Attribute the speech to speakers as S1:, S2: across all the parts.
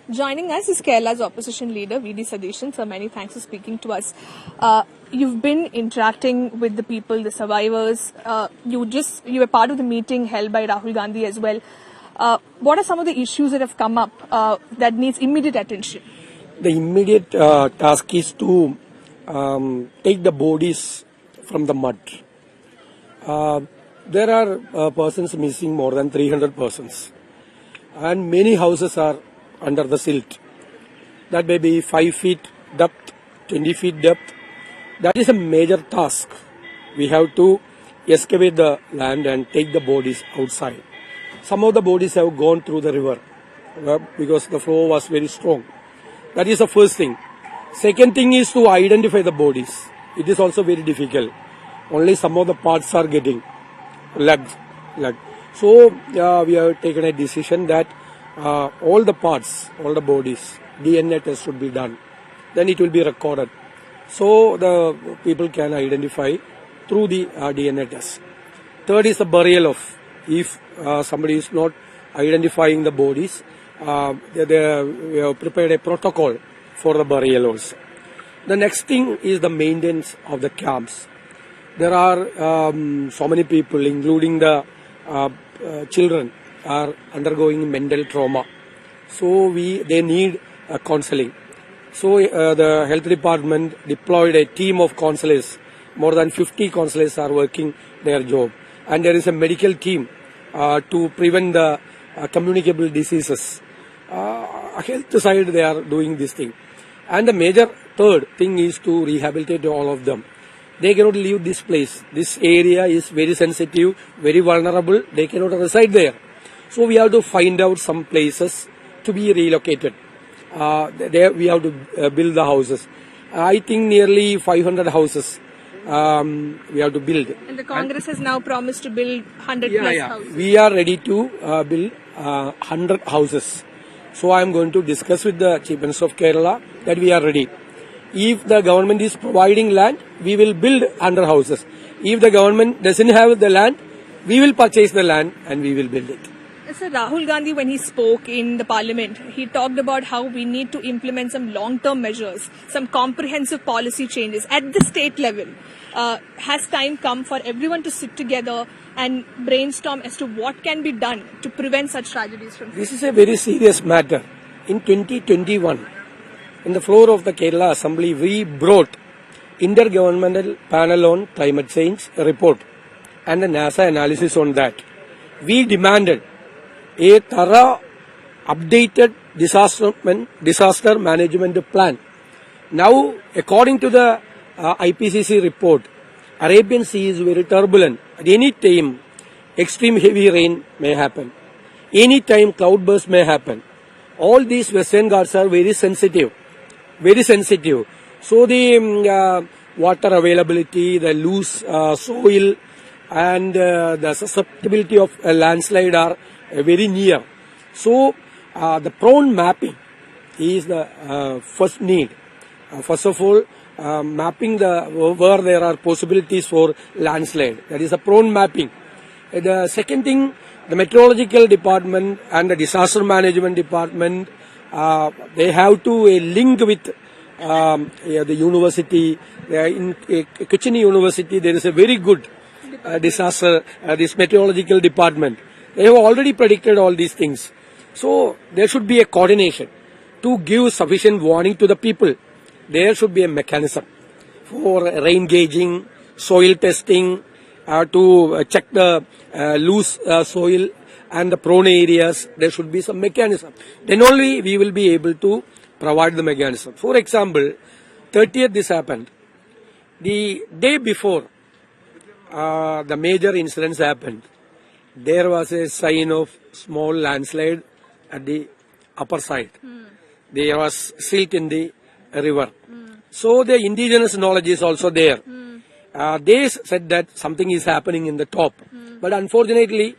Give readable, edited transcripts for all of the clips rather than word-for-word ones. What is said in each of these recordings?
S1: Joining us is Kerala's opposition leader, V.D. Satheesan. Sir, many thanks for speaking to us. You've been interacting with the people, the survivors. You were part of the meeting held by Rahul Gandhi as well. What are some of the issues that have come up that needs immediate attention?
S2: The immediate task is to take the bodies from the mud. There are persons missing, more than 300 persons. And many houses are under the silt. That may be 5 feet depth, 20 feet depth. That is a major task. We have to excavate the land and take the bodies outside. Some of the bodies have gone through the river because the flow was very strong. That is the first thing. Second thing is to identify the bodies. It is also very difficult. Only some of the parts are getting lugged. So we have taken a decision that all the parts, all the bodies, DNA test should be done. Then it will be recorded. So the people can identify through the DNA test. Third is the burial of. If somebody is not identifying the bodies, we have prepared a protocol for the burial also. The next thing is the maintenance of the camps. There are so many people, including the children, are undergoing mental trauma. So they need counseling. So the health department deployed a team of counselors. More than 50 counselors are working their job. And there is a medical team to prevent the communicable diseases. Health side they are doing this thing. And the major third thing is to rehabilitate all of them. They cannot leave this place. This area is very sensitive, very vulnerable. They cannot reside there. So we have to find out some places to be relocated. There we have to build the houses. I think nearly 500 houses we have to build.
S1: And the Congress has now promised to build 100 plus houses.
S2: We are ready to build 100 houses. So I am going to discuss with the Chief Minister of Kerala that we are ready. If the government is providing land, we will build 100 houses. If the government doesn't have the land, we will purchase the land and we will build it.
S1: Sir, Rahul Gandhi, when he spoke in the parliament, he talked about how we need to implement some long-term measures, some comprehensive policy changes at the state level. Has time come for everyone to sit together and brainstorm as to what can be done to prevent such tragedies from happening?
S2: This is a very serious matter. In 2021, in the floor of the Kerala Assembly, we brought Intergovernmental Panel on Climate Change report and the NASA analysis on that. We demanded a thorough, updated disaster management plan. Now, according to the IPCC report, Arabian Sea is very turbulent. At any time, extreme heavy rain may happen. Any time, cloudburst may happen. All these Western Ghats are very sensitive. Very sensitive. So the water availability, the loose soil, and the susceptibility of a landslide are very near. So the prone mapping is the first need. First of all, mapping where there are possibilities for landslide. That is a prone mapping. The second thing, the meteorological department and the disaster management department, they have to link with the university. In Cochin University, there is a very good disaster, this meteorological department. They have already predicted all these things. So there should be a coordination to give sufficient warning to the people. There should be a mechanism for rain gauging, soil testing, to check the loose soil and the prone areas. There should be some mechanism. Then only we will be able to provide the mechanism. For example, 30th this happened. The day before the major incidents happened, there was a sign of small landslide at the upper side. There was silt in the river. So the indigenous knowledge is also there. They said that something is happening in the top. But unfortunately,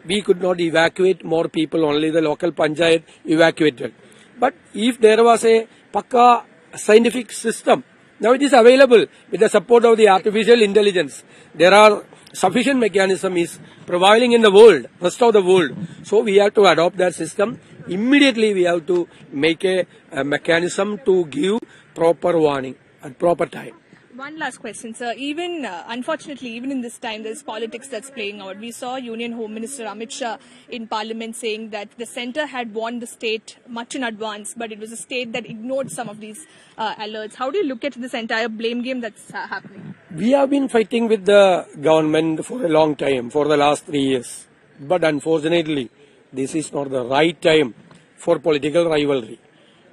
S2: we could not evacuate more people, only the local panchayat evacuated. But if there was a Pakka scientific system, now it is available with the support of the artificial intelligence. There are sufficient mechanism is prevailing in the world, rest of the world. So we have to adopt that system. Immediately we have to make a mechanism to give proper warning at proper time.
S1: One last question, sir. Unfortunately, even in this time, there's politics that's playing out. We saw Union Home Minister Amit Shah in Parliament saying that the centre had warned the state much in advance, but it was a state that ignored some of these alerts. How do you look at this entire blame game that's happening?
S2: We have been fighting with the government for a long time, for the last 3 years. But unfortunately, this is not the right time for political rivalry.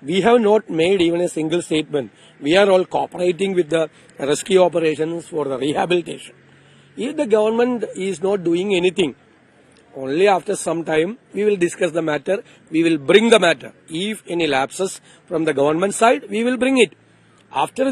S2: We have not made even a single statement. We are all cooperating with the rescue operations for the rehabilitation. If the government is not doing anything, only after some time we will discuss the matter, we will bring the matter. If any lapses from the government side, we will bring it. After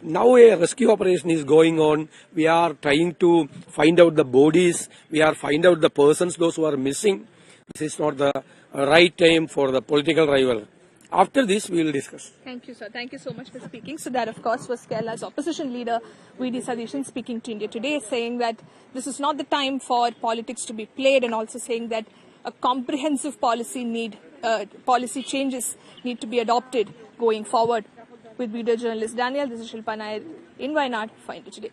S2: now a rescue operation is going on, we are trying to find out the bodies, we are find out the persons, those who are missing. This is not the right time for the political rivalry. After this, we will discuss.
S1: Thank you, sir. Thank you so much for speaking. So that, of course, was Kerala's opposition leader, V.D. Satheesan, speaking to India Today, saying that this is not the time for politics to be played, and also saying that a comprehensive policy changes need to be adopted going forward. With video journalist Daniel, this is Shilpa Nair in Wayanad for India Today.